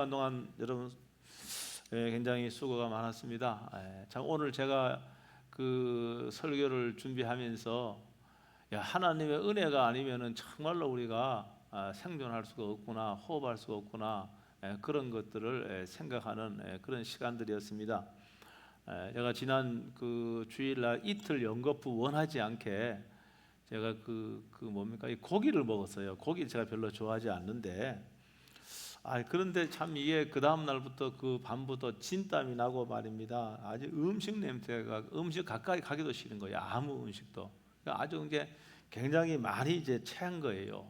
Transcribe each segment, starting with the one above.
한동안 여러분 굉장히 수고가 많았습니다. 참 오늘 제가 그 설교를 준비하면서 하나님의 은혜가 아니면은 정말로 우리가 생존할 수가 없구나, 호흡할 수가 없구나, 그런 것들을 생각하는 그런 시간들이었습니다. 제가 지난 그 주일날 이틀 연거푸 원하지 않게 제가 이 고기를 먹었어요. 고기 제가 별로 좋아하지 않는데. 그런데 참 이게 그 다음 날부터 그 밤부터 진땀이 나고 말입니다. 아주 음식 냄새가 음식 가까이 가기도 싫은 거예요. 아무 음식도. 그러니까 아주 이제 굉장히 많이 이제 체한 거예요.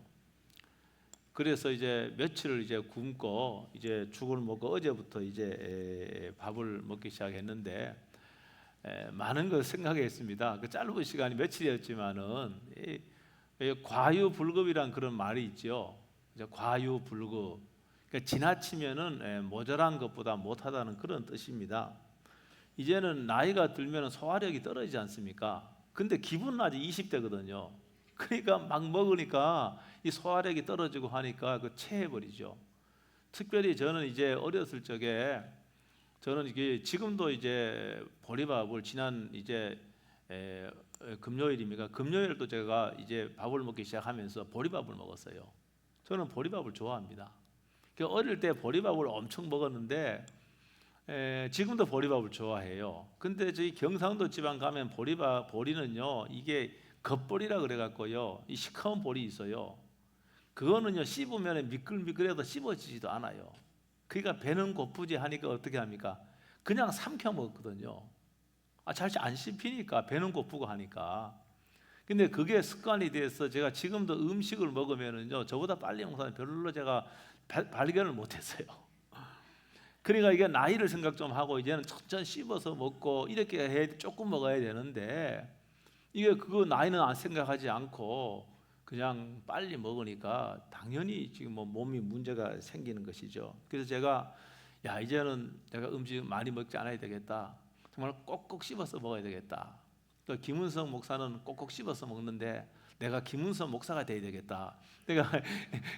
그래서 이제 며칠을 이제 굶고 이제 죽을 먹고 어제부터 이제 밥을 먹기 시작했는데 많은 걸 생각했습니다. 그 짧은 시간이 며칠이었지만은 과유불급이란 그런 말이 있죠. 과유불급. 그러니까 지나치면은 모자란 것보다 못하다는 그런 뜻입니다. 이제는 나이가 들면 소화력이 떨어지지 않습니까? 근데 기분은 아직 20대거든요. 그러니까 막 먹으니까 이 소화력이 떨어지고 하니까 그 체해버리죠. 특별히 저는 이제 어렸을 적에 저는 이게 지금도 이제 보리밥을 지난 이제 금요일입니까? 금요일도 제가 이제 밥을 먹기 시작하면서 보리밥을 먹었어요. 저는 보리밥을 좋아합니다. 어릴 때 보리밥을 엄청 먹었는데 지금도 보리밥을 좋아해요. 근데 저희 경상도 지방 가면 보리는요, 이게 겉보리라 그래갖고요, 이 시커먼 보리 있어요. 그거는요 씹으면 미끌미끌해도 씹어지지도 않아요. 그러니까 배는 고프지 하니까 어떻게 합니까? 그냥 삼켜 먹거든요. 잘 안 씹히니까 배는 고프고 하니까. 근데 그게 습관이 돼서 제가 지금도 음식을 먹으면은요, 저보다 빨리 먹는 사람 별로 제가 발견을 못했어요. 그러니까 이게 나이를 생각 좀 하고 이제는 천천히 씹어서 먹고 이렇게 조금 먹어야 되는데 이게 그거 나이는 안 생각하지 않고 그냥 빨리 먹으니까 당연히 지금 뭐 몸이 문제가 생기는 것이죠. 그래서 제가 이제는 내가 음식 많이 먹지 않아야 되겠다. 정말 꼭꼭 씹어서 먹어야 되겠다. 또 김은성 목사는 꼭꼭 씹어서 먹는데 내가 김은성 목사가 돼야 되겠다. 내가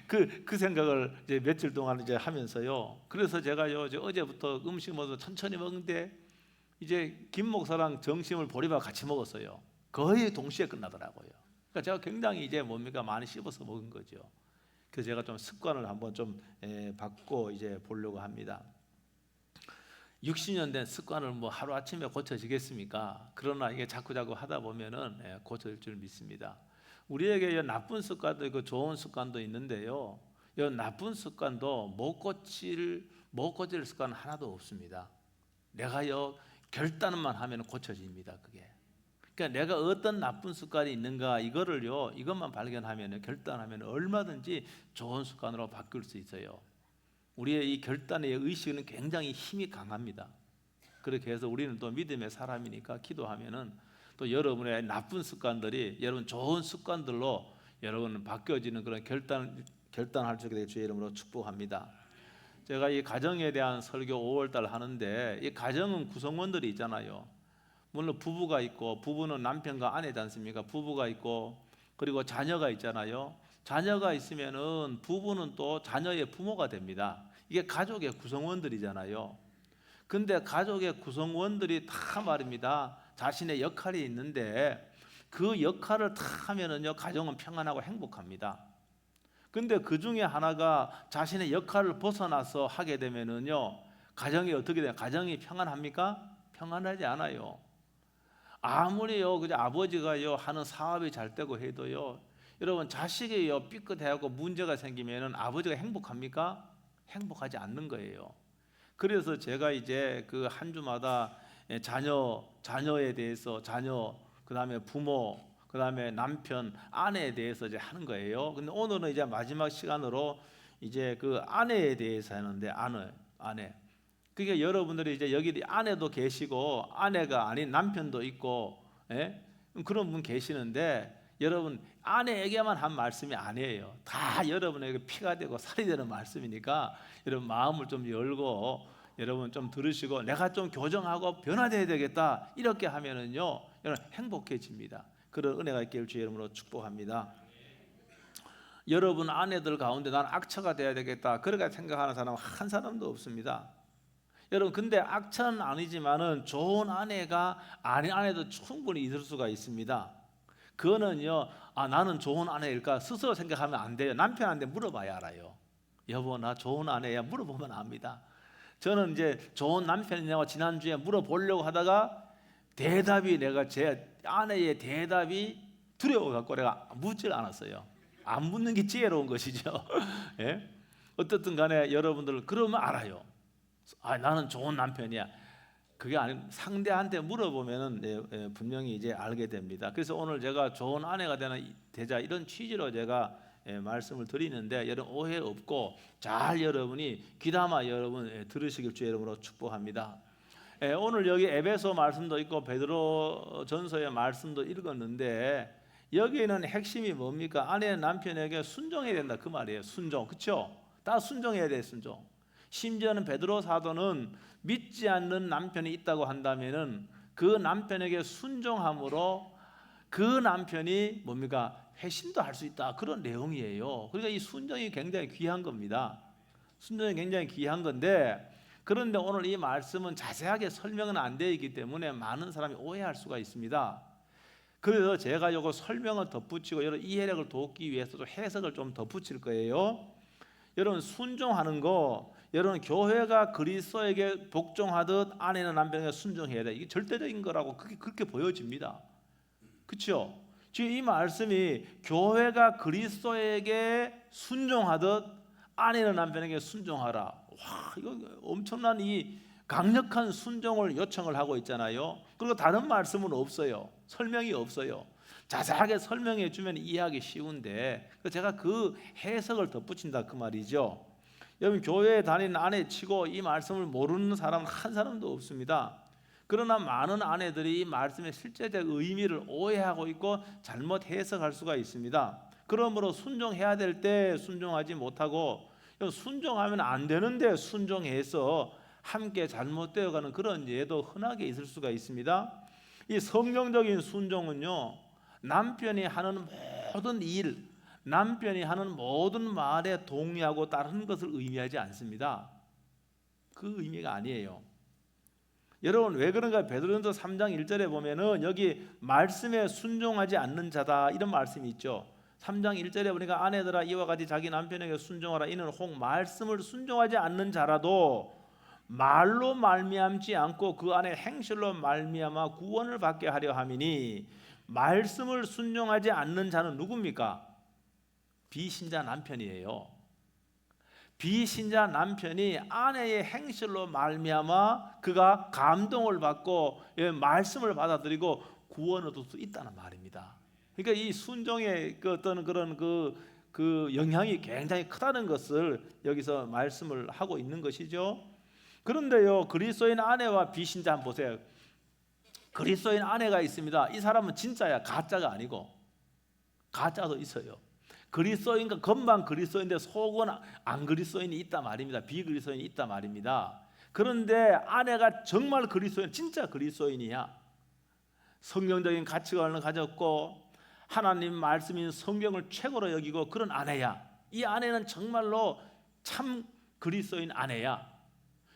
그 생각을 이제 며칠 동안 이제 하면서요. 그래서 제가요 어제부터 음식 먹어서 천천히 먹는데 이제 김 목사랑 점심을 보리밥 같이 먹었어요. 거의 동시에 끝나더라고요. 그러니까 제가 굉장히 이제 많이 씹어서 먹은 거죠. 그래서 제가 좀 습관을 한번 좀 바꿔 이제 보려고 합니다. 60년 된 습관을 뭐 하루 아침에 고쳐지겠습니까? 그러나 이게 자꾸자꾸 하다 보면은 고쳐질 줄 믿습니다. 우리에게 나쁜 습관도 있고 좋은 습관도 있는데요. 이 나쁜 습관도 못 고칠 습관은 하나도 없습니다. 내가요 결단만 하면 고쳐집니다. 그게. 그러니까 내가 어떤 나쁜 습관이 있는가 이것만 발견하면 결단하면 얼마든지 좋은 습관으로 바뀔 수 있어요. 우리의 이 결단의 의식은 굉장히 힘이 강합니다. 그렇게 해서 우리는 또 믿음의 사람이니까 기도하면은 또 여러분의 나쁜 습관들이 여러분 좋은 습관들로 여러분 바뀌어지는 그런 결단할 수 있게 되길 주의 이름으로 축복합니다. 제가 이 가정에 대한 설교 5월달 하는데 이 가정은 구성원들이 있잖아요. 물론 부부가 있고 부부는 남편과 아내지 않습니까? 부부가 있고 그리고 자녀가 있잖아요. 자녀가 있으면은 부부는 또 자녀의 부모가 됩니다. 이게 가족의 구성원들이잖아요. 근데 가족의 구성원들이 다 말입니다. 자신의 역할이 있는데 그 역할을 다 하면은요, 가정은 평안하고 행복합니다. 근데 그 중에 하나가 자신의 역할을 벗어나서 하게 되면은요, 가정이 어떻게 돼요? 가정이 평안합니까? 평안하지 않아요. 아무리요, 그저 아버지가요 하는 사업이 잘 되고 해도요, 여러분 자식이요 삐끗해하고 문제가 생기면은 아버지가 행복합니까? 행복하지 않는 거예요. 그래서 제가 이제 그 한 주마다 자녀에 대해서 그다음에 부모, 그다음에 남편, 아내에 대해서 이제 하는 거예요. 근데 오늘은 이제 마지막 시간으로 이제 그 아내에 대해서 하는데 아내. 그게 여러분들이 이제 여기 아내도 계시고 아내가 아닌 남편도 있고 그런 분 계시는데 여러분 아내에게만 한 말씀이 아니에요. 다 여러분에게 피가 되고 살이 되는 말씀이니까 여러분 마음을 좀 열고 여러분 좀 들으시고 내가 좀 교정하고 변화되어야 되겠다 이렇게 하면은요 여러분 행복해집니다. 그런 은혜가 있기를 주의 이름으로 축복합니다. 여러분 아내들 가운데 난 악처가 돼야 되겠다 그렇게 생각하는 사람은 한 사람도 없습니다. 여러분 근데 악처는 아니지만은 좋은 아내가 아닌 아내도 충분히 있을 수가 있습니다. 그거는요, 나는 좋은 아내일까 스스로 생각하면 안 돼요. 남편한테 물어봐야 알아요. 여보 나 좋은 아내야 물어보면 압니다. 저는 이제 좋은 남편이냐고 지난주에 물어보려고 하다가 대답이 내가 제 아내의 대답이 두려워갖고 내가 묻질 않았어요. 안 묻는 게 지혜로운 것이죠. 예? 어떻든 간에 여러분들 그러면 알아요. 나는 좋은 남편이야. 그게 아니 상대한테 물어보면은 분명히 이제 알게 됩니다. 그래서 오늘 제가 좋은 아내가 되자 이런 취지로 제가 말씀을 드리는데 여러분 오해 없고 잘 여러분이 귀담아 여러분 들으시길 주의 이름으로 축복합니다. 오늘 여기 에베소 말씀도 있고 베드로 전서의 말씀도 읽었는데 여기에는 핵심이 뭡니까? 아내는 남편에게 순종해야 된다 그 말이에요. 순종, 그렇죠? 다 순종해야 돼, 순종. 심지어는 베드로 사도는 믿지 않는 남편이 있다고 한다면은 그 남편에게 순종함으로 그 남편이 뭡니까? 회심도 할 수 있다 그런 내용이에요. 그러니까 이 순종이 굉장히 귀한 겁니다. 순종이 굉장히 귀한 건데 그런데 오늘 이 말씀은 자세하게 설명은 안 되어 있기 때문에 많은 사람이 오해할 수가 있습니다. 그래서 제가 이거 설명을 덧붙이고 여러분 이해력을 돕기 위해서도 해석을 좀 덧붙일 거예요. 여러분 순종하는 거 여러분 교회가 그리스도에게 복종하듯 아내는 남편에게 순종해야 돼. 이게 절대적인 거라고 그렇게 보여집니다. 그렇죠? 지금 이 말씀이 교회가 그리스도에게 순종하듯 아내는 남편에게 순종하라. 와, 이거 엄청난 이 강력한 순종을 요청을 하고 있잖아요. 그리고 다른 말씀은 없어요. 설명이 없어요. 자세하게 설명해 주면 이해하기 쉬운데 제가 그 해석을 덧붙인다 그 말이죠. 여러분 교회에 다니는 아내 치고 이 말씀을 모르는 사람은 한 사람도 없습니다. 그러나 많은 아내들이 이 말씀의 실제적 의미를 오해하고 있고 잘못 해석할 수가 있습니다. 그러므로 순종해야 될 때 순종하지 못하고 순종하면 안 되는데 순종해서 함께 잘못되어가는 그런 예도 흔하게 있을 수가 있습니다. 이 성경적인 순종은요, 남편이 하는 모든 일, 남편이 하는 모든 말에 동의하고 따르는 것을 의미하지 않습니다. 그 의미가 아니에요. 여러분 왜 그런가? 베드로전서 3장 1절에 보면은 여기 말씀에 순종하지 않는 자다 이런 말씀이 있죠. 3장 1절에 보니까 아내들아 이와 같이 자기 남편에게 순종하라. 이는 혹 말씀을 순종하지 않는 자라도 말로 말미암지 않고 그 안에 행실로 말미암아 구원을 받게 하려 함이니. 말씀을 순종하지 않는 자는 누굽니까? 비신자 남편이에요. 비신자 남편이 아내의 행실로 말미암아 그가 감동을 받고 말씀을 받아들이고 구원을 얻을 수 있다는 말입니다. 그러니까 이 순종의 그 어떤 그런 그 영향이 굉장히 크다는 것을 여기서 말씀을 하고 있는 것이죠. 그런데요, 그리스도인 아내와 비신자 한번 보세요. 그리스도인 아내가 있습니다. 이 사람은 진짜야, 가짜가 아니고. 가짜도 있어요. 그리스도인과 겉만 그리스도인데 속은 안 그리스도인이 있다 말입니다. 비그리스도인이 있다 말입니다. 그런데 아내가 정말 그리스도인, 진짜 그리스도인이야. 성경적인 가치관을 가졌고 하나님 말씀인 성경을 최고로 여기고 그런 아내야. 이 아내는 정말로 참 그리스도인 아내야.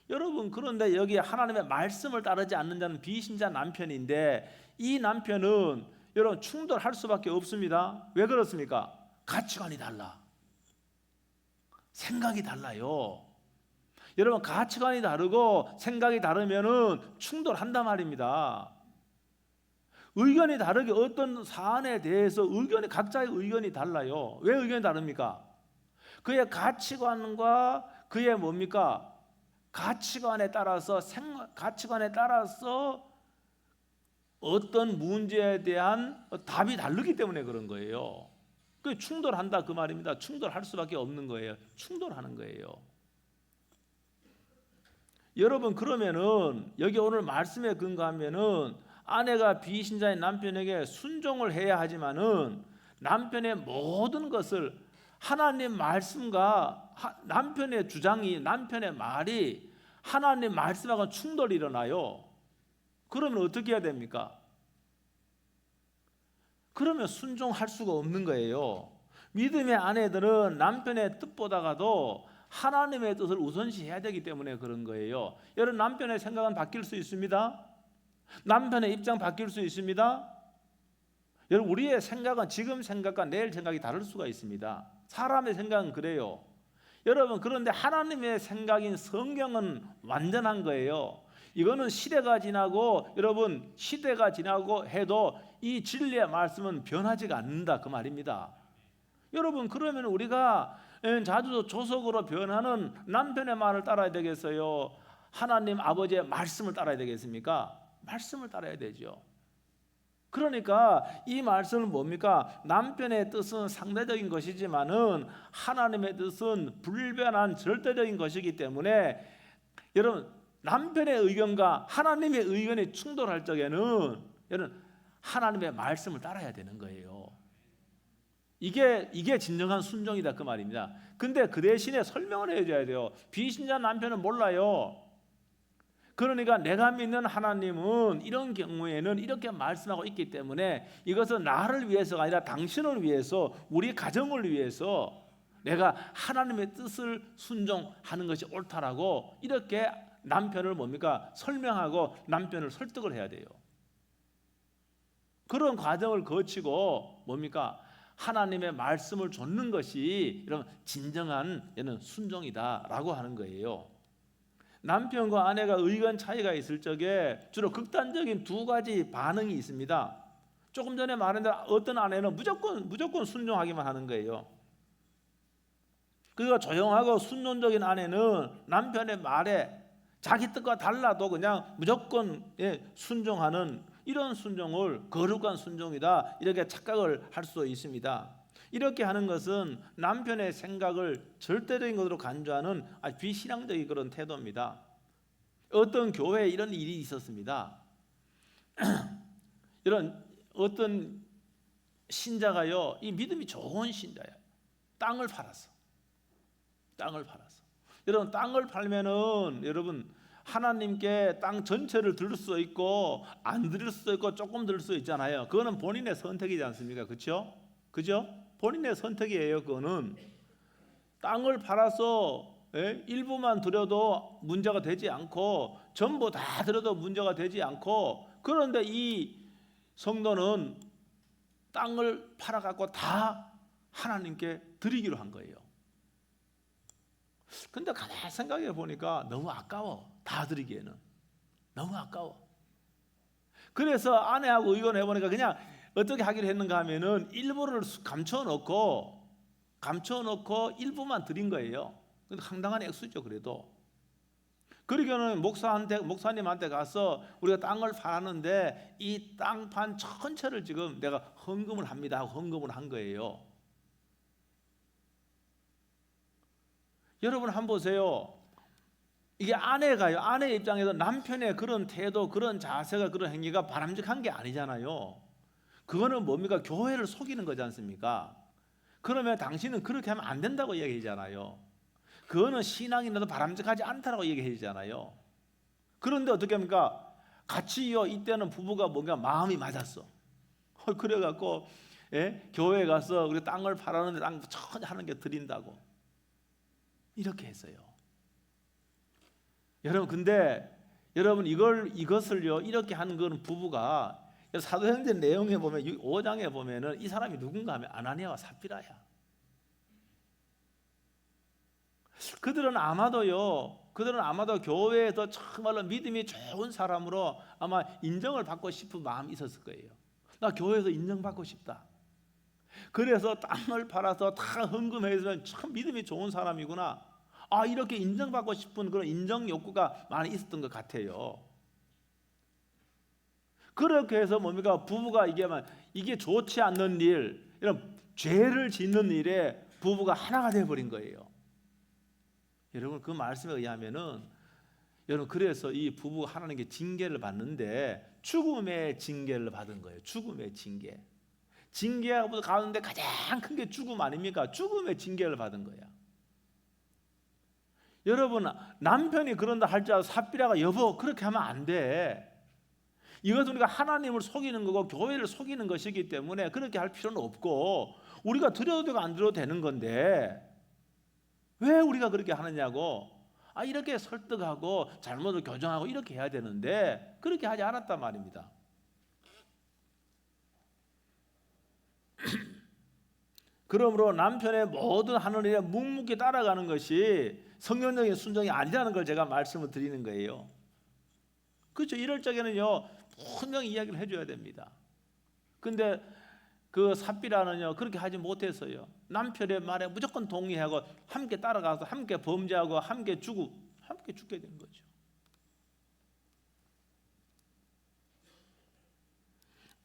여러분 그런데 여기 하나님의 말씀을 따르지 않는 자는 비신자 남편인데 이 남편은 여러분 충돌할 수밖에 없습니다. 왜 그렇습니까? 가치관이 달라. 생각이 달라요. 여러분 가치관이 다르고 생각이 다르면은 충돌한단 말입니다. 의견이 다르게 어떤 사안에 대해서 각자의 의견이 달라요. 왜 의견이 다릅니까? 그의 가치관과 그의 뭡니까? 가치관에 따라서 어떤 문제에 대한 답이 다르기 때문에 그런 거예요. 그 충돌한다 그 말입니다. 충돌할 수밖에 없는 거예요. 충돌하는 거예요. 여러분 그러면은 여기 오늘 말씀에 근거하면은 아내가 비신자인 남편에게 순종을 해야 하지만은 남편의 모든 것을 하나님 말씀과 남편의 주장이 남편의 말이 하나님 말씀하고 충돌이 일어나요. 그러면 어떻게 해야 됩니까? 그러면 순종할 수가 없는 거예요. 믿음의 아내들은 남편의 뜻보다가도 하나님의 뜻을 우선시해야 되기 때문에 그런 거예요. 여러분, 남편의 생각은 바뀔 수 있습니다. 남편의 입장 바뀔 수 있습니다. 여러분, 우리의 생각은 지금 생각과 내일 생각이 다를 수가 있습니다. 사람의 생각은 그래요. 여러분, 그런데 하나님의 생각인 성경은 완전한 거예요. 이거는 시대가 지나고, 여러분, 시대가 지나고 해도 이 진리의 말씀은 변하지가 않는다, 그 말입니다. 여러분, 그러면 우리가 자주 조석으로 변하는 남편의 말을 따라야 되겠어요? 하나님 아버지의 말씀을 따라야 되겠습니까? 말씀을 따라야 되죠. 그러니까 이 말씀은 뭡니까? 남편의 뜻은 상대적인 것이지만은 하나님의 뜻은 불변한 절대적인 것이기 때문에, 여러분, 남편의 의견과 하나님의 의견이 충돌할 적에는 여러분, 하나님의 말씀을 따라야 되는 거예요. 이게 진정한 순종이다, 그 말입니다. 근데 그 대신에 설명을 해줘야 돼요. 비신자 남편은 몰라요. 그러니까 내가 믿는 하나님은 이런 경우에는 이렇게 말씀하고 있기 때문에 이것은 나를 위해서가 아니라 당신을 위해서, 우리 가정을 위해서 내가 하나님의 뜻을 순종하는 것이 옳다라고 이렇게 남편을 뭡니까? 설명하고 남편을 설득을 해야 돼요. 그런 과정을 거치고 뭡니까? 하나님의 말씀을 좇는 것이 이런 진정한 순종이다라고 하는 거예요. 남편과 아내가 의견 차이가 있을 적에 주로 극단적인 두 가지 반응이 있습니다. 조금 전에 말한 대로 어떤 아내는 무조건 순종하기만 하는 거예요. 그리고 조용하고 순종적인 아내는 남편의 말에 자기 뜻과 달라도 그냥 무조건 순종하는, 이런 순종을 거룩한 순종이다 이렇게 착각을 할 수 있습니다. 이렇게 하는 것은 남편의 생각을 절대적인 것으로 간주하는 비신앙적인 그런 태도입니다. 어떤 교회에 이런 일이 있었습니다. 이런 어떤 신자가요, 이 믿음이 좋은 신자야. 땅을 팔았어. 여러분, 땅을 팔면은 여러분, 하나님께 땅 전체를 드릴 수 있고 안 드릴 수 있고 조금 드릴 수 있잖아요. 그거는 본인의 선택이지 않습니까? 그렇죠? 본인의 선택이에요. 그거는 땅을 팔아서 일부만 드려도 문제가 되지 않고 전부 다 드려도 문제가 되지 않고, 그런데 이 성도는 땅을 팔아갖고 다 하나님께 드리기로 한 거예요. 근데 가만히 생각해 보니까 너무 아까워. 다 드리기에는 너무 아까워. 그래서 아내하고 의논해 보니까 그냥 어떻게 하기로 했는가 하면은 일부를 감춰놓고 일부만 드린 거예요. 근데 상당한 액수죠. 그래도 그러고는 목사님한테 가서 우리가 땅을 팔았는데 이 땅판 전체를 지금 내가 헌금을 합니다 하고 헌금을 한 거예요. 여러분 한번 보세요. 이게 아내 입장에서 남편의 그런 태도, 그런 자세가, 그런 행위가 바람직한 게 아니잖아요. 그거는 뭡니까? 교회를 속이는 거지 않습니까? 그러면 당신은 그렇게 하면 안 된다고 얘기하잖아요. 그거는 신앙이라도 바람직하지 않다라고 얘기하잖아요. 그런데 어떻게 합니까? 같이요, 이때는 부부가 뭔가 마음이 맞았어. 그래갖고 교회에 가서 우리 땅을 팔았는데 땅 천천히 하는 게 드린다고 이렇게 했어요. 여러분, 근데 여러분 이것을요 이렇게 하는 건 부부가 사도행전 내용에 보면 5장에 보면은 이 사람이 누군가 하면 아나니아와 삽비라야. 그들은 아마도 교회에서 정말로 믿음이 좋은 사람으로 아마 인정을 받고 싶은 마음이 있었을 거예요. 나 교회에서 인정받고 싶다. 그래서 땅을 팔아서 다 헌금해서 참 믿음이 좋은 사람이구나. 이렇게 인정받고 싶은 그런 인정 욕구가 많이 있었던 것 같아요. 그렇게 해서 뭡니까? 부부가 이게 좋지 않는 일, 이런 죄를 짓는 일에 부부가 하나가 되어버린 거예요. 여러분, 그 말씀에 의하면은 여러분, 그래서 이 부부가 하나님께 징계를 받는데 죽음의 징계를 받은 거예요. 죽음의 징계. 징계 가운데 가장 큰 게 죽음 아닙니까? 죽음의 징계를 받은 거야. 여러분, 남편이 그런다 할지라도 삽비라가 여보 그렇게 하면 안 돼. 이것은 우리가 하나님을 속이는 거고 교회를 속이는 것이기 때문에 그렇게 할 필요는 없고, 우리가 드려도 되고 안 드려도 되는 건데 왜 우리가 그렇게 하느냐고. 이렇게 설득하고 잘못을 교정하고 이렇게 해야 되는데 그렇게 하지 않았단 말입니다. 그러므로 남편의 모든 하는 일에 묵묵히 따라가는 것이 성경적인 순종이 아니라는 걸 제가 말씀을 드리는 거예요. 그렇죠. 이럴 적에는요 분명히 이야기를 해줘야 됩니다. 근데 그 삽비라는요 그렇게 하지 못했어요. 남편의 말에 무조건 동의하고 함께 따라가서 함께 범죄하고 함께 죽게 된 거죠.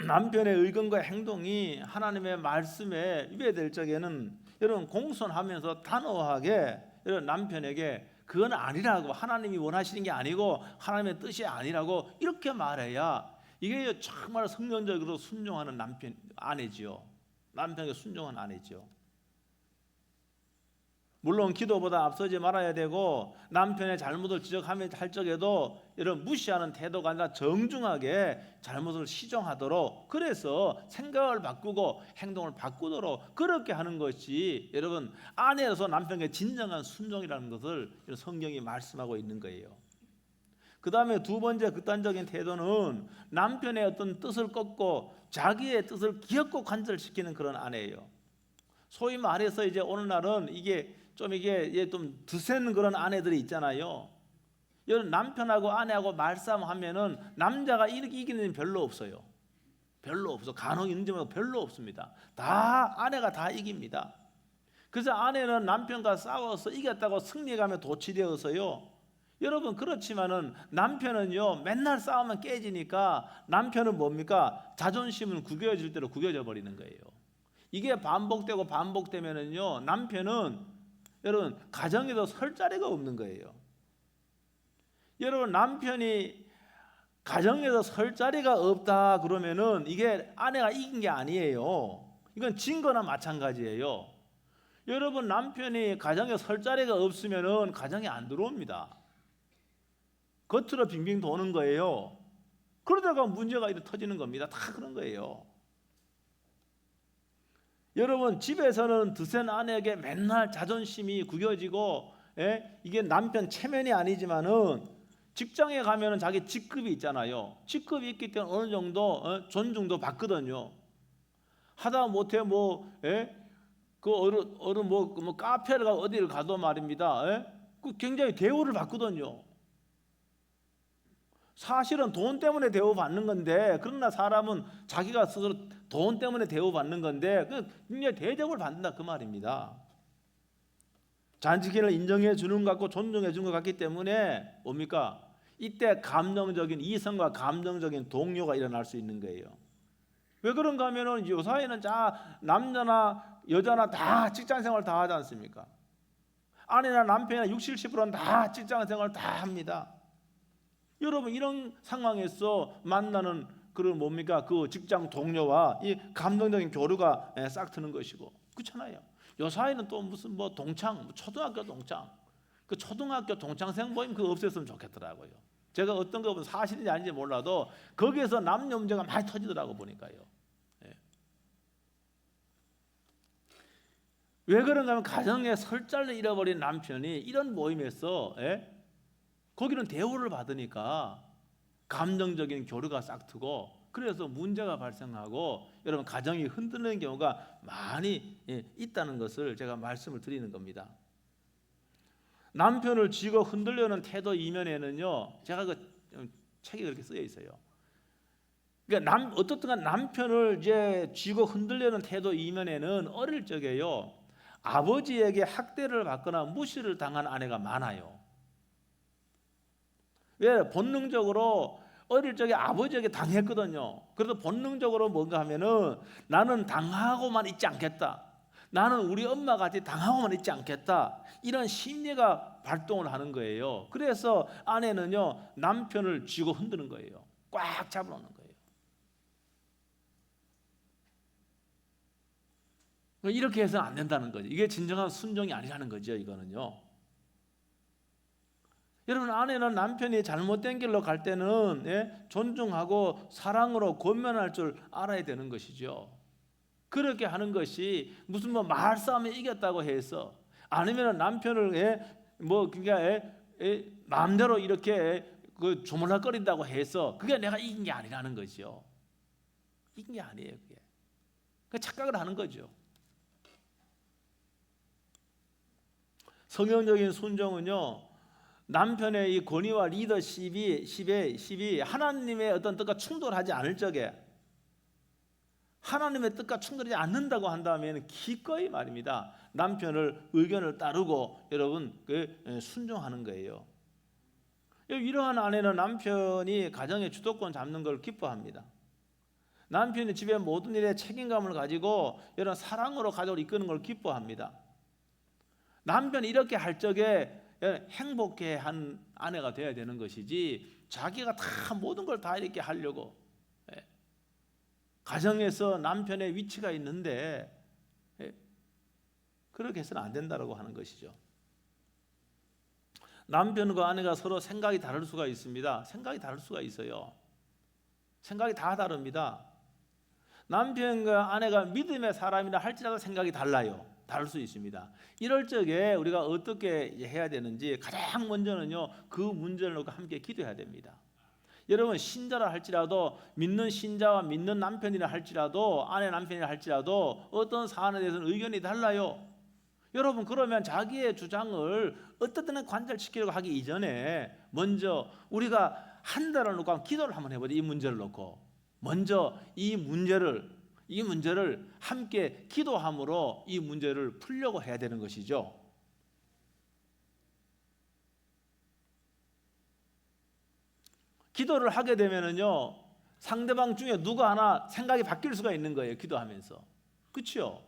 남편의 의견과 행동이 하나님의 말씀에 위배될 적에는 여러분 공손하면서 단호하게 여러분 남편에게 그건 아니라고, 하나님이 원하시는 게 아니고 하나님의 뜻이 아니라고 이렇게 말해야 이게 정말 성경적으로 순종하는 아내지요. 남편에게 순종한 아내지요. 물론 기도보다 앞서지 말아야 되고 남편의 잘못을 지적하며 할 적에도 이런 무시하는 태도가 아니라 정중하게 잘못을 시정하도록, 그래서 생각을 바꾸고 행동을 바꾸도록 그렇게 하는 것이 여러분 아내로서 남편에게 진정한 순종이라는 것을 성경이 말씀하고 있는 거예요. 그 다음에 두 번째 극단적인 태도는 남편의 어떤 뜻을 꺾고 자기의 뜻을 기어코 관철시키는 그런 아내예요. 소위 말해서 이제 오늘날은 이게 좀 드센 그런 아내들이 있잖아요. 여러분 남편하고 아내하고 말싸움하면은 남자가 이기는 일은 별로 없어요. 별로 없어. 간혹 있는지 모르고 별로 없습니다. 다 아내가 다 이깁니다. 그래서 아내는 남편과 싸워서 이겼다고 승리감에 도취되어서요. 여러분 그렇지만은 남편은요 맨날 싸우면 깨지니까 남편은 뭡니까? 자존심은 구겨질 대로 구겨져 버리는 거예요. 이게 반복되고 반복되면은요 남편은 여러분 가정에도 설 자리가 없는 거예요. 여러분 남편이 가정에서 설 자리가 없다 그러면은 이게 아내가 이긴 게 아니에요. 이건 진 거나 마찬가지예요. 여러분 남편이 가정에 설 자리가 없으면은 가정에 안 들어옵니다. 겉으로 빙빙 도는 거예요. 그러다가 문제가 이렇게 터지는 겁니다. 다 그런 거예요. 여러분 집에서는 드센 아내에게 맨날 자존심이 구겨지고 이게 남편 체면이 아니지만은 직장에 가면은 자기 직급이 있잖아요. 직급이 있기 때문에 어느 정도 존중도 받거든요. 하다 못해 그 어른 뭐 카페를 가 어디를 가도 말입니다. 그 굉장히 대우를 받거든요. 사실은 돈 때문에 대우받는 건데, 그러나 사람은 자기가 스스로 돈 때문에 대우받는 건데 굉장히 대접을 받는다 그 말입니다. 자기를 인정해 주는 것 같고 존중해 주는 것 같기 때문에 뭡니까? 이때 감정적인 이성과 감정적인 동요가 일어날 수 있는 거예요. 왜 그런가 하면은 요사이는 남자나 여자나 다 직장생활 다 하지 않습니까? 아내나 남편이나 60, 70%는 다 직장생활 다 합니다. 여러분 이런 상황에서 만나는 그런 뭡니까? 그 직장 동료와 이 감정적인 교류가 싹 트는 것이고, 그렇잖아요. 요 사이는 또 무슨 동창, 초등학교 동창, 그 초등학교 동창생 모임 그거 없었으면 좋겠더라고요. 제가 어떤 거 보면 사실인지 아닌지 몰라도 거기에서 남녀 문제가 많이 터지더라고 보니까요. 왜 그런가 하면 가정에 설자를 잃어버린 남편이 이런 모임에서 거기는 대우를 받으니까 감정적인 교류가 싹트고, 그래서 문제가 발생하고 여러분 가정이 흔들리는 경우가 많이 있다는 것을 제가 말씀을 드리는 겁니다. 남편을 쥐고 흔들려는 태도 이면에는요, 제가 그 책에 그렇게 쓰여 있어요. 그러니까 어떻든 남편을 이제 쥐고 흔들려는 태도 이면에는 어릴 적에요 아버지에게 학대를 받거나 무시를 당한 아내가 많아요. 왜? 본능적으로 어릴 적에 아버지에게 당했거든요. 그래서 본능적으로 뭔가 하면은 나는 당하고만 있지 않겠다, 나는 우리 엄마 같이 당하고만 있지 않겠다, 이런 심리가 발동을 하는 거예요. 그래서 아내는요 남편을 쥐고 흔드는 거예요. 꽉 잡아놓는 거예요. 이렇게 해서는 안 된다는 거죠. 이게 진정한 순종이 아니라는 거죠. 이거는요. 여러분 아내는 남편이 잘못된 길로 갈 때는 존중하고 사랑으로 권면할 줄 알아야 되는 것이죠. 그렇게 하는 것이 무슨 뭐 말싸움에 이겼다고 해서, 아니면 남편을 그러니까 마음대로 이렇게 그 조물락거린다고 해서 그게 내가 이긴 게 아니라는 거죠. 이긴 게 아니에요. 그게 그 착각을 하는 거죠. 성경적인 순종은요, 남편의 이 권위와 리더십이 하나님의 어떤 뜻과 충돌하지 않을 적에, 하나님의 뜻과 충돌하지 않는다고 한다면 기꺼이 말입니다, 남편을 의견을 따르고 여러분 순종하는 거예요. 이러한 아내는 남편이 가정의 주도권 잡는 걸 기뻐합니다. 남편이 집의 모든 일에 책임감을 가지고 이런 사랑으로 가족을 이끄는 걸 기뻐합니다. 남편이 이렇게 할 적에 행복해한 아내가 되어야 되는 것이지, 자기가 다 모든 걸 다 이렇게 하려고, 가정에서 남편의 위치가 있는데 그렇게 해서는 안 된다고 하는 것이죠. 남편과 아내가 서로 생각이 다를 수가 있습니다. 생각이 다를 수가 있어요. 생각이 다 다릅니다. 남편과 아내가 믿음의 사람이라 할지라도 생각이 달라요. 다를 수 있습니다. 이럴 적에 우리가 어떻게 해야 되는지, 가장 먼저는요, 그 문제를 놓고 함께 기도해야 됩니다. 여러분, 신자라 할지라도, 믿는 신자와 믿는 남편이라 할지라도, 아내 남편이라 할지라도 어떤 사안에 대해서는 의견이 달라요. 여러분, 그러면 자기의 주장을 어떻든 관철시키려고 하기 이전에 먼저 우리가 한 달을 놓고 기도를 한번 해보자. 이 문제를 놓고 먼저 이 문제를 함께 기도함으로 이 문제를 풀려고 해야 되는 것이죠. 기도를 하게 되면은요, 상대방 중에 누가 하나 생각이 바뀔 수가 있는 거예요. 기도하면서. 그렇죠?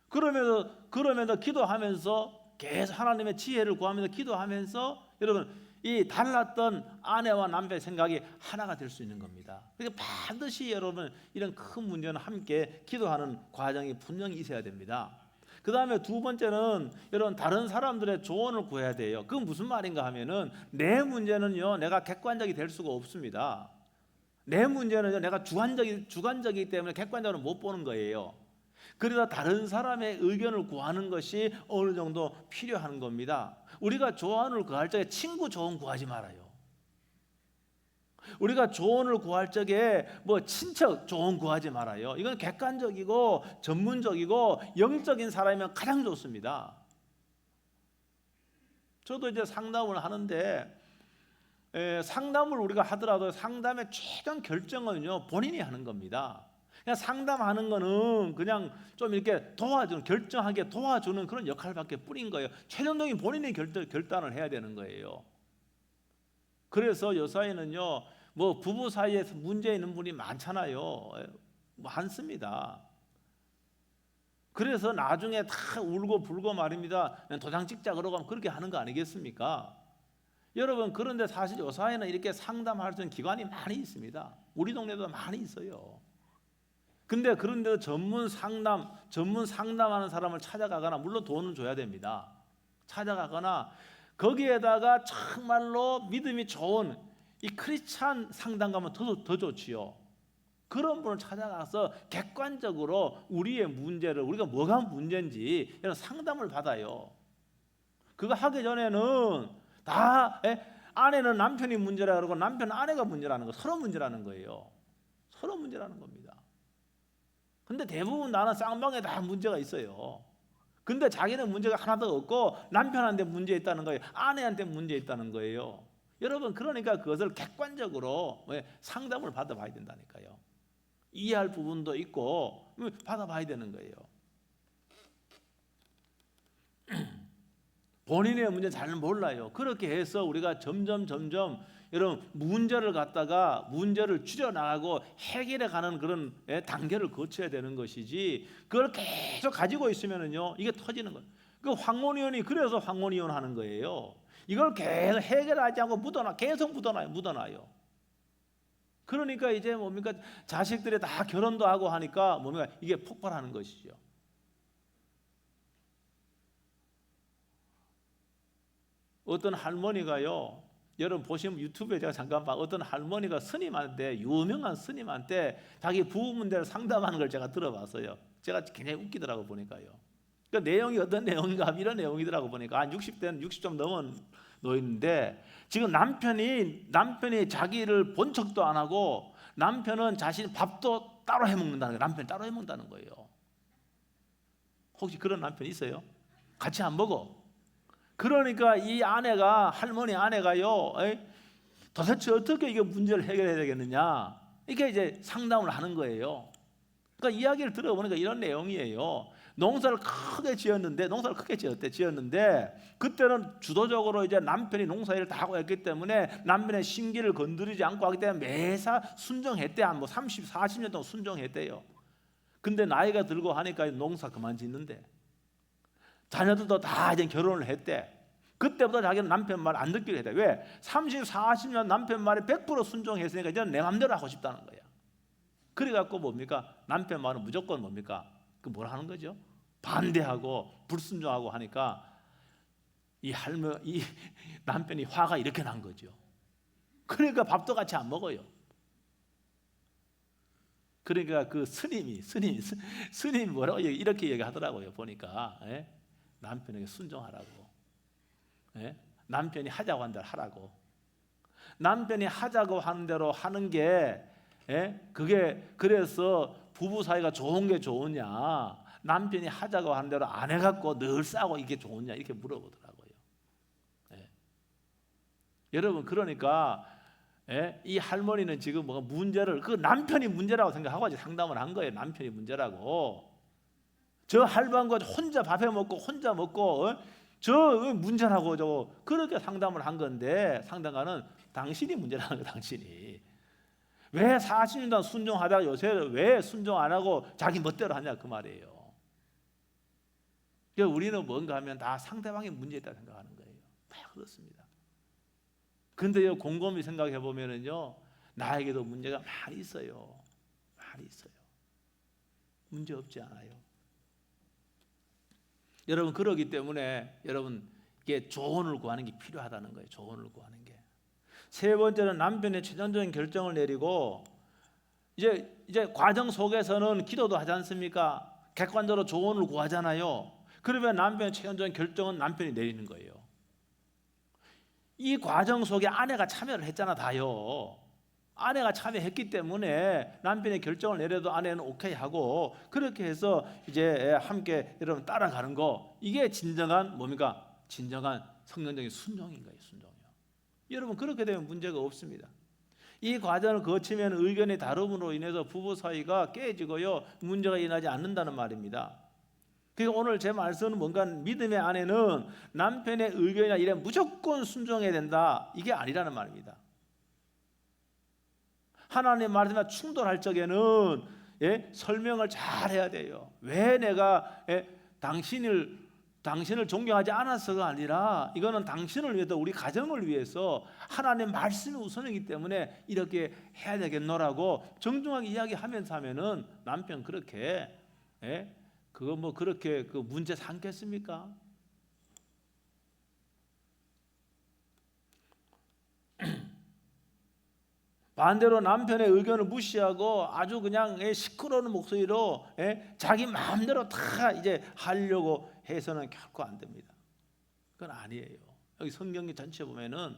그러면서 기도하면서 계속 하나님의 지혜를 구하면서 기도하면서 여러분, 이 달랐던 아내와 남편의 생각이 하나가 될 수 있는 겁니다. 그러니까 반드시 여러분, 이런 큰 문제는 함께 기도하는 과정이 분명히 있어야 됩니다. 그 다음에 두 번째는 여러분, 다른 사람들의 조언을 구해야 돼요. 그건 무슨 말인가 하면은, 내 문제는요, 내가 객관적이 될 수가 없습니다. 내 문제는 내가 주관적이기 때문에 객관적으로 못 보는 거예요. 그래서 다른 사람의 의견을 구하는 것이 어느 정도 필요한 겁니다. 우리가 조언을 구할 적에 친구 조언 구하지 말아요. 우리가 조언을 구할 적에 뭐 친척 조언 구하지 말아요. 이건 객관적이고 전문적이고 영적인 사람이면 가장 좋습니다. 저도 이제 상담을 하는데, 상담을 우리가 하더라도 상담의 최종 결정은요, 본인이 하는 겁니다. 그냥 상담하는 거는 그냥 좀 이렇게 도와주는, 결정하게 도와주는 그런 역할밖에 뿐인 거예요. 최종적인 본인이 결단을 해야 되는 거예요. 그래서 요사이는요, 뭐 부부 사이에서 문제 있는 분이 많잖아요. 많습니다. 그래서 나중에 다 울고 불고 말입니다. 도장 찍자 그러고 하면 그렇게 하는 거 아니겠습니까? 여러분, 그런데 사실 요사이는 이렇게 상담할 수 있는 기관이 많이 있습니다. 우리 동네도 많이 있어요. 근데 그런데도 전문 상담하는 사람을 찾아가거나, 물론 돈은 줘야 됩니다. 찾아가거나, 거기에다가 정말로 믿음이 좋은 이 크리스찬 상담가면 더 좋지요. 그런 분을 찾아가서 객관적으로 우리의 문제를, 우리가 뭐가 문제인지 이런 상담을 받아요. 그거 하기 전에는 다 아내는 남편이 문제라 그러고 남편은 아내가 문제라는 거, 서로 문제라는 거예요. 서로 문제라는 겁니다. 근데 대부분 나는 쌍방에 다 문제가 있어요. 근데 자기는 문제가 하나도 없고 남편한테 문제 있다는 거예요. 아내한테 문제 있다는 거예요. 여러분, 그러니까 그것을 객관적으로 상담을 받아봐야 된다니까요. 이해할 부분도 있고 받아봐야 되는 거예요. 본인의 문제 잘 몰라요. 그렇게 해서 우리가 점점 여러분, 문제를 줄여나가고 해결해 가는 그런 단계를 거쳐야 되는 것이지, 그걸 계속 가지고 있으면은요, 이게 터지는 거예요. 그 황혼이혼이 그래서 황혼이혼 하는 거예요. 이걸 계속 해결하지 않고 계속 묻어놔요. 그러니까 이제 뭡니까, 자식들이 다 결혼도 하고 하니까 뭡니까, 이게 폭발하는 것이죠. 어떤 할머니가요, 여러분 보시면 유튜브에 제가 잠깐 봐 어떤 할머니가 스님한테 유명한 스님한테 자기 부부 문제를 상담하는 걸 제가 들어봤어요. 제가 굉장히 웃기더라고 보니까요. 그 내용이 어떤 내용인가 하면 이런 내용이더라고 보니까 한 60대는 60 좀 넘은 노인인데 지금 남편이 자기를 본 척도 안 하고 남편은 자신 밥도 따로 해 먹는다는 거예요. 남편이 따로 해 먹는다는 거예요. 혹시 그런 남편 있어요? 같이 안 먹어. 그러니까 이 아내가 할머니 아내가요. 도대체 어떻게 이게 문제를 해결해야 되겠느냐? 이게 이제 상담을 하는 거예요. 그러니까 이야기를 들어보니까 이런 내용이에요. 농사를 크게 지었는데 그때는 주도적으로 이제 남편이 농사일을 다 하고 했기 때문에 남편의 심기를 건드리지 않고 하기 때문에 매사 순종했대. 한 뭐 30, 40년 동안 순종했대요. 근데 나이가 들고 하니까 농사 그만 짓는데 자녀들도 다 이제 결혼을 했대. 그때부터 자기는 남편 말 안 듣기로 했대. 왜? 30, 40년 남편 말에 100% 순종했으니까 이제는 내 맘대로 하고 싶다는 거야. 그래갖고 뭡니까? 남편 말은 무조건 뭡니까? 그 뭘 하는 거죠? 반대하고 불순종하고 하니까 이 남편이 화가 이렇게 난 거죠. 그러니까 밥도 같이 안 먹어요. 그러니까 그 스님이 뭐라고 이렇게 얘기하더라고요. 보니까 남편에게 순종하라고. 남편이 하자고 한 대로 하라고. 남편이 하자고 하는 대로 하는 게 그게 그래서 부부 사이가 좋은 게 좋으냐, 남편이 하자고 하는 대로 안 해갖고 늘 싸고 이게 좋으냐 이렇게 물어보더라고요. 여러분 그러니까 이 할머니는 지금 뭐가 문제를 그 남편이 문제라고 생각하고 상담을 한 거예요. 남편이 문제라고. 저 할방과 혼자 밥해 먹고 혼자 먹고 저 문제라고 저 그렇게 상담을 한 건데 상담가는 당신이 문제라는 거예요. 당신이 왜 40년 동안 순종하다가 요새 왜 순종 안 하고 자기 멋대로 하냐 그 말이에요. 그러니까 우리는 뭔가 하면 다 상대방의 문제 있다 생각하는 거예요. 다 그렇습니다. 근데요 곰곰이 생각해 보면은요 나에게도 문제가 많이 있어요. 많이 있어요. 문제 없지 않아요. 여러분 그러기 때문에 여러분 이게 조언을 구하는 게 필요하다는 거예요. 조언을 구하는 게. 세 번째는 남편의 최종적인 결정을 내리고 이제 과정 속에서는 기도도 하지 않습니까? 객관적으로 조언을 구하잖아요. 그러면 남편의 최종적인 결정은 남편이 내리는 거예요. 이 과정 속에 아내가 참여를 했잖아 다요. 아내가 참여했기 때문에 남편의 결정을 내려도 아내는 오케이 하고 그렇게 해서 이제 함께 여러분 따라가는 거 이게 진정한 뭡니까? 진정한 성령적인 순종인 거예요. 순종이요. 여러분 그렇게 되면 문제가 없습니다. 이 과정을 거치면 의견의 다름으로 인해서 부부 사이가 깨지고요 문제가 일어나지 않는다는 말입니다. 그러니까 오늘 제 말씀은 뭔가 믿음의 아내는 남편의 의견이나 이래 무조건 순종해야 된다 이게 아니라는 말입니다. 하나님의 말씀과 충돌할 적에는 설명을 잘 해야 돼요. 왜 내가 당신을 존경하지 않아서가 아니라 이거는 당신을 위해서 우리 가정을 위해서 하나님의 말씀이 우선이기 때문에 이렇게 해야 되겠노라고 정중하게 이야기하면서 하면은 남편 그렇게 그거 뭐 그렇게 그 문제 삼겠습니까? 반대로 남편의 의견을 무시하고 아주 그냥 시끄러운 목소리로 자기 마음대로 다 이제 하려고 해서는 결코 안 됩니다. 그건 아니에요. 여기 성경 전체 보면은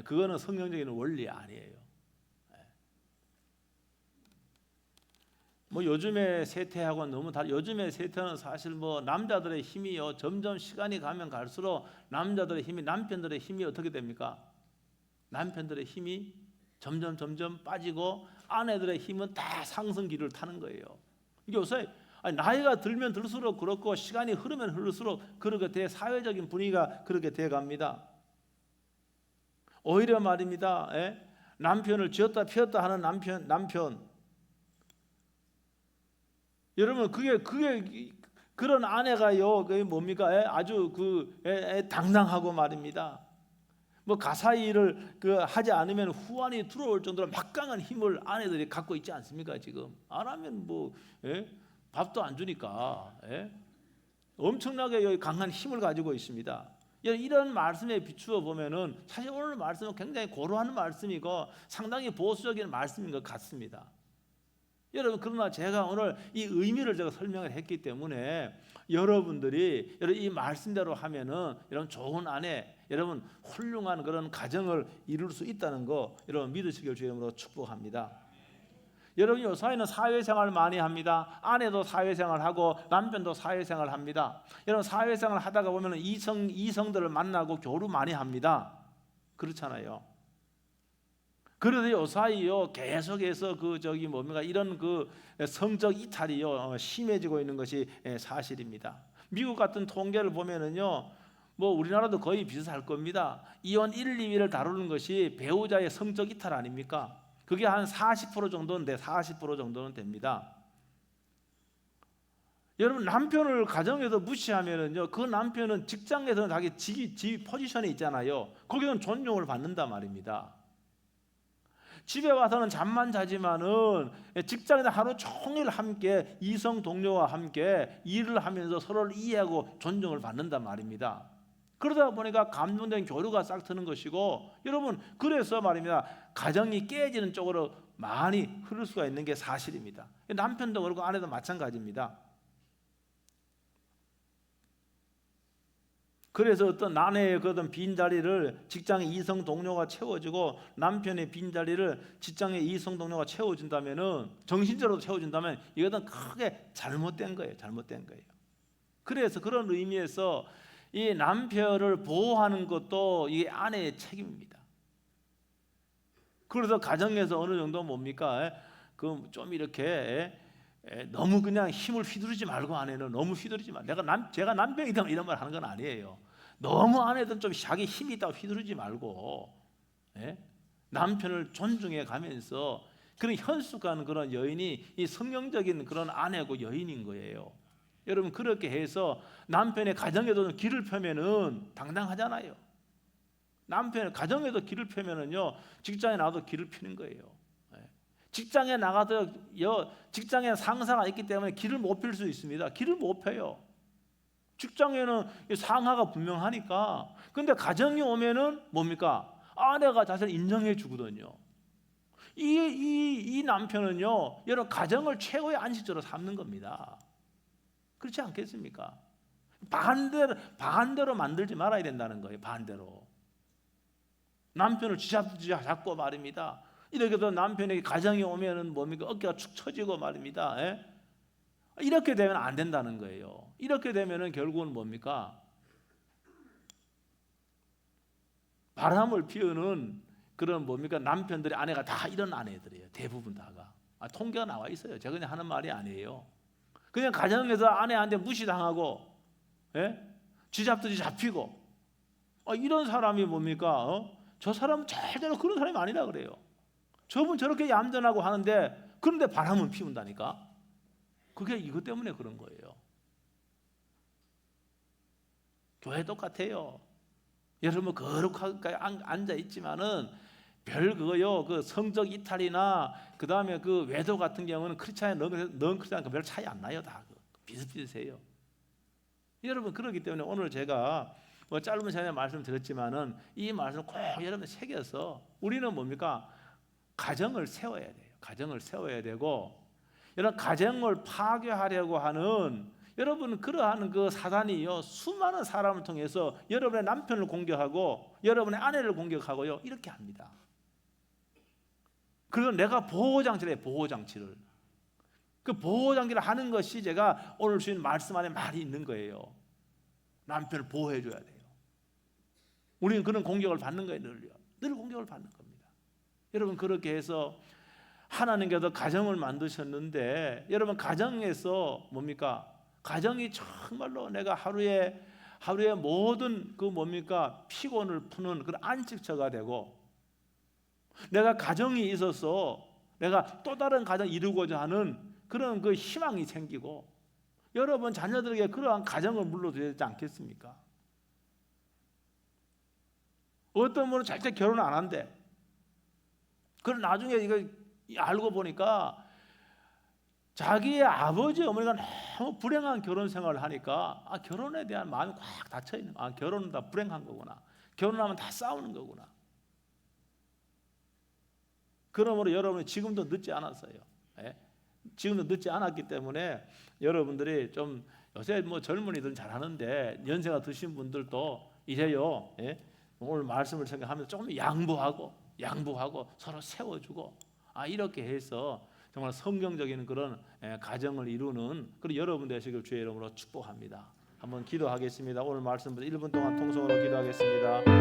그거는 성경적인 원리 아니에요. 뭐 요즘의 세태하고는 너무 다르. 요즘의 세태는 사실 뭐 남자들의 힘이요 점점 시간이 가면 갈수록 남자들의 힘이 남편들의 힘이 어떻게 됩니까? 남편들의 힘이 점점 빠지고 아내들의 힘은 다 상승기를 타는 거예요. 이게 요새 나이가 들면 들수록 그렇고 시간이 흐르면 흐를수록 그렇게 돼 사회적인 분위기가 그렇게 돼 갑니다. 오히려 말입니다. 남편을 쥐었다 피웠다 하는 남편. 여러분 그게 그런 아내가요 그게 뭡니까? 아주 당당하고 말입니다. 뭐 가사일을 하지 않으면 후환이 들어올 정도로 막강한 힘을 아내들이 갖고 있지 않습니까? 지금 안 하면 뭐 밥도 안 주니까 엄청나게 강한 힘을 가지고 있습니다. 이런 말씀에 비추어 보면은 사실 오늘 말씀은 굉장히 고루한 말씀이고 상당히 보수적인 말씀인 것 같습니다. 여러분, 그러나 제가 오늘 이 의미를 제가 설명을 했기 때문에 여러분들이 이 말씀대로 하면은 여러분 좋은 아내, 여러분 훌륭한 그런 가정을 이룰 수 있다는 거 여러분 믿으시길 주의 이름으로 축복합니다. 여러분, 요사이는 사회생활 많이 합니다. 아내도 사회생활하고 남편도 사회생활 합니다. 여러분, 사회생활 하다가 보면 이성들을 만나고 교류 많이 합니다. 그렇잖아요. 그런데 요사이요 계속해서 이런 성적 이탈이요 심해지고 있는 것이 사실입니다. 미국 같은 통계를 보면은요, 뭐 우리나라도 거의 비슷할 겁니다. 이혼 1, 2위를 다루는 것이 배우자의 성적 이탈 아닙니까? 그게 한 40% 정도인데 40% 정도는 됩니다. 여러분, 남편을 가정에서 무시하면은요, 그 남편은 직장에서는 자기 지위 포지션에 있잖아요. 거기는 존중을 받는단 말입니다. 집에 와서는 잠만 자지만은 직장에서 하루 종일 함께 이성 동료와 함께 일을 하면서 서로를 이해하고 존중을 받는단 말입니다. 그러다 보니까 감동된 교류가 싹 트는 것이고, 여러분, 그래서 말입니다, 가정이 깨지는 쪽으로 많이 흐를 수가 있는 게 사실입니다. 남편도 그렇고 아내도 마찬가지입니다. 그래서 어떤 아내의 그런 빈자리를 직장의 이성 동료가 채워주고 남편의 빈자리를 직장의 이성 동료가 채워준다면은, 정신적으로 채워준다면 이것은 크게 잘못된 거예요. 잘못된 거예요. 그래서 그런 의미에서 이 남편을 보호하는 것도 이 아내의 책임입니다. 그래서 가정에서 어느 정도 뭡니까? 좀 이렇게 너무 그냥 힘을 휘두르지 말고, 아내는 너무 휘두르지 마. 제가 남편이다 이런 말 하는 건 아니에요. 너무 아내는 좀 자기 힘이 있다고 휘두르지 말고, 남편을 존중해 가면서 그런 현숙한 그런 여인이 이 성경적인 그런 아내고 여인인 거예요. 여러분, 그렇게 해서 남편의 가정에도 길을 펴면은 당당하잖아요. 남편의 가정에도 길을 펴면은요, 직장에 나가도 길을 피는 거예요. 직장에 나가도 직장에 상사가 있기 때문에 길을 못 필 수 있습니다. 길을 못 펴요. 직장에는 상하가 분명하니까. 근데 가정에 오면은 뭡니까? 아내가 자신을 인정해 주거든요. 이 남편은요, 여러분, 가정을 최고의 안식처로 삼는 겁니다. 그렇지 않겠습니까? 반대로 만들지 말아야 된다는 거예요. 반대로 남편을 쥐잡고 말입니다. 이렇게 해서 남편에게 가정에 오면은 뭡니까? 어깨가 축 처지고 말입니다. 이렇게 되면 안 된다는 거예요. 이렇게 되면은 결국은 뭡니까? 바람을 피우는 그런 뭡니까? 남편들의 아내가 다 이런 아내들이에요. 대부분 다가. 통계가 나와 있어요. 제가 그냥 하는 말이 아니에요. 그냥 가정에서 아내한테 무시당하고, 쥐잡듯이 잡히고, 이런 사람이 뭡니까? 저 사람은 절대로 그런 사람이 아니라 그래요. 저분 저렇게 얌전하고 하는데, 그런데 바람은 피운다니까. 그게 이것 때문에 그런 거예요. 교회 똑같아요. 여러분 거룩하게 앉아 있지만은 그 성적 이탈이나 그 다음에 그 외도 같은 경우는 크리스찬 넌 크리스찬 별 차이 안 나요. 다 비슷비슷해요. 여러분, 그렇기 때문에 오늘 제가 짧은 시간에 말씀드렸지만은 이 말씀 꼭 여러분 새겨서, 우리는 뭡니까? 가정을 세워야 돼요. 가정을 세워야 되고, 이런 가정을 파괴하려고 하는 여러분 그러한 그 사단이요, 수많은 사람을 통해서 여러분의 남편을 공격하고 여러분의 아내를 공격하고요, 이렇게 합니다. 그래서 내가 보호장치를 해요. 보호장치를. 그 보호장치를 하는 것이 제가 오늘 주신 말씀 안에 많이 있는 거예요. 남편을 보호해 줘야 돼요. 우리는 그런 공격을 받는 거예요. 늘 공격을 받는 겁니다. 여러분, 그렇게 해서 하나님께서 가정을 만드셨는데, 여러분 가정에서 뭡니까? 가정이 정말로 내가 하루에 모든 그 뭡니까? 피곤을 푸는 그런 안식처가 되고, 내가 가정이 있어서 내가 또 다른 가정 이루고자 하는 그런 그 희망이 생기고, 여러분 자녀들에게 그러한 가정을 물려줘야 되지 않겠습니까? 어떤 분은 절대 결혼 안 한대. 그럼 나중에 이거 알고 보니까 자기의 아버지 어머니가 너무 불행한 결혼 생활을 하니까 결혼에 대한 마음이 꽉 닫혀 있는 거야. 결혼은 다 불행한 거구나. 결혼하면 다 싸우는 거구나. 그러므로 여러분이 지금도 늦지 않았어요. 예? 지금도 늦지 않았기 때문에 여러분들이 좀 요새 뭐 젊은이들은 잘하는데 연세가 드신 분들도 이래요. 예? 오늘 말씀을 생각하면서 조금 양보하고 서로 세워주고 이렇게 해서 정말 성경적인 그런 가정을 이루는 그런 여러분 되시길 주의 이름으로 축복합니다. 한번 기도하겠습니다. 오늘 말씀부터 1분 동안 통성으로 기도하겠습니다.